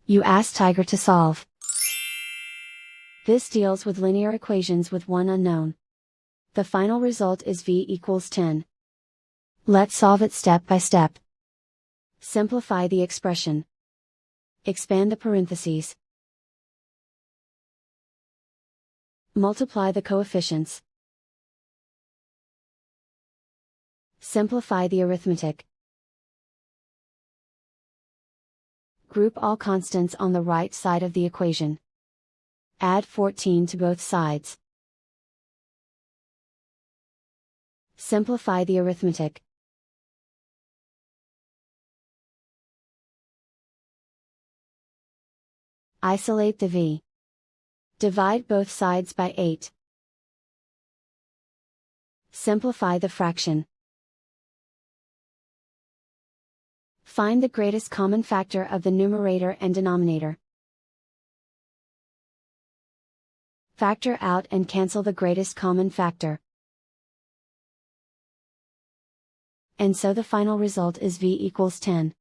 You ask Tiger to solve. This deals with linear equations with one unknown. The final result is v equals 10. Let's solve it step by step. Simplify the expression. Expand the parentheses. Multiply the coefficients. Simplify the arithmetic. Group all constants on the right side of the equation. Add 14 to both sides. Simplify the arithmetic. Isolate the v. Divide both sides by 8. Simplify the fraction. Find the greatest common factor of the numerator and denominator. Factor out and cancel the greatest common factor. And so the final result is v equals 10.